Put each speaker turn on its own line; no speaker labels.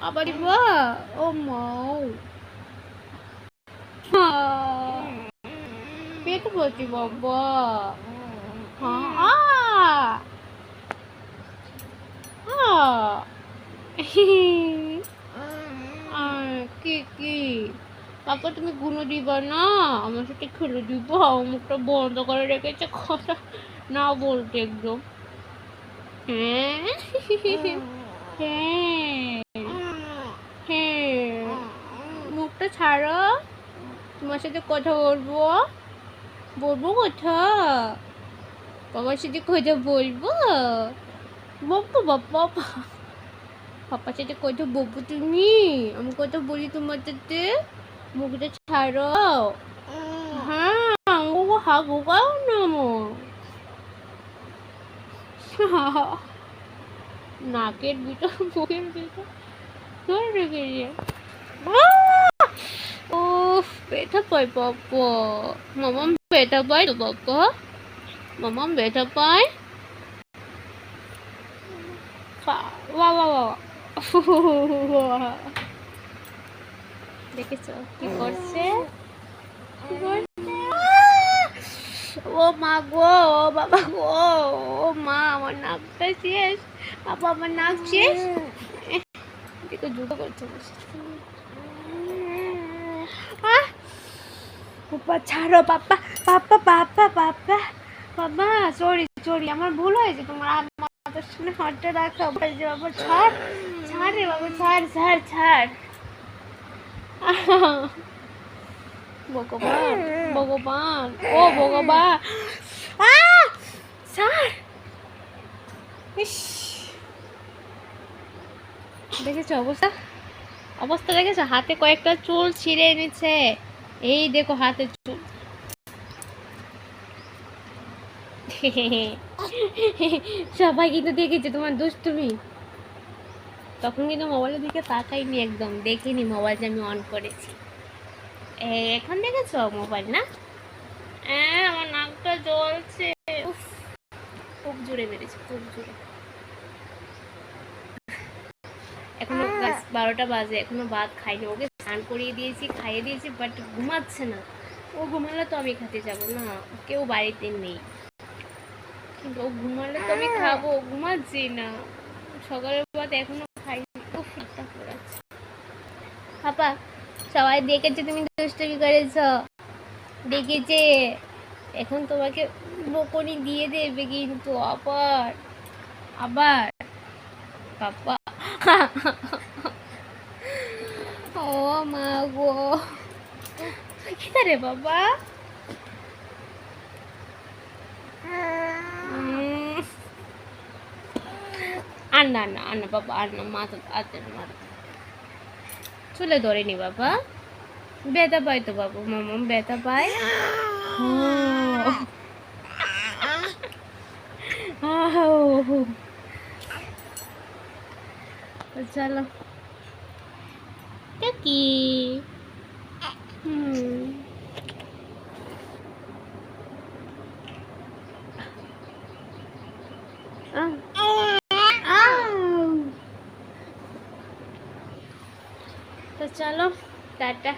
আবার দিবা? ও মাও পেট ভর্তি বাবা। কি কি পাপা তুমি গুনো দিবা না? আমার সাথে খেলে দিবা? মুখটা বন্ধ করে রেখেছে, কথা না বলতে একদম। হ্যাঁ হ্যাঁ হ্যাঁ, মুখটা ছাড়ো, তোমার সাথে কথা বলবো। বলবো কথা, বাবার সাথে কথা বলবো। বলবো বাবা, পাপার সাথে কথা বলবো তুমি? আমি কথা বলি তোমার সাথে, মুখটা ছাড়ো। হ্যাঁ ও হা গোগাও না নাকের ভিতর মুখের ভিতর ধরে রেখেছে। ও ব্যথা পায় বাবা, মামাম ব্যথা পায় তো বাবা, মামাম ব্যথা পায়। বাহ বাহ বাহ, দেখেছ কি করছে? ও মা গো, ও বাবা গো, ও মা আমার নাকটা শেষ, বাবা আমার নাক শেষ। দেখো জুতো করছে বাবা, ছাড়ো বাবা, বাবা বাবা বাবা বাবা, সরি সরি, আমার ভুল হয়েছে, তোমার মাথার সামনে হাতটা রাখা বলছে বাবা, ছাড় ছাড় রে বাবা, ছাড় ছাড় ছাড়। ভগবান ভগবান, ও ভগবান, ছাড়। দেখেছো অবস্থা, অবস্থা দেখেছো? হাতে কয়েকটা চুল ছিঁড়ে এনেছে, এই দেখো হাতে চুল। সবাই কিন্তু দেখেছে তোমার দুষ্টুমি, তখন কিন্তু মোবাইলের দিকে তাকাইনি, একদম দেখিনি মোবাইল যে আমি অন করেছি। এখন দেখেছো মোবাইল না? আমার নাকটা জ্বলছে, খুব জোরে বেড়েছে, খুব জোরে। এখনো 12টা বাজে, এখনো ভাত খাইনি, ওকে স্নান করিয়ে দিয়েছি, খাইয়ে দিয়েছি, বাট ঘুমাচ্ছে না। ও ঘুমালে তো আমি খেতে যাবো না, কেউ বাড়িতে নেই, কিন্তু ও ঘুমালে তো আমি খাবো, ঘুমাচ্ছি না। সকালের ভাত এখনো খাইনি, খুব ফিটটা পড়াচ্ছে। পাপা সবাই দেখেছে তুমি দুষ্টুমি করেছ, দেখেছে, এখন তোমাকে বকুনি দিয়ে দেবে কিন্তু আবার আবার। পাপা ও মা গো, কি রে বাবা? আন্না আন্না আন্না বাবা, আন্না মাথা আচ্ছা মাথা চুলে ধরেনি বাবা, ব্যথা পায় তো বাবু, মামা ব্যথা পায়। চলো কি তো চলো টাটা।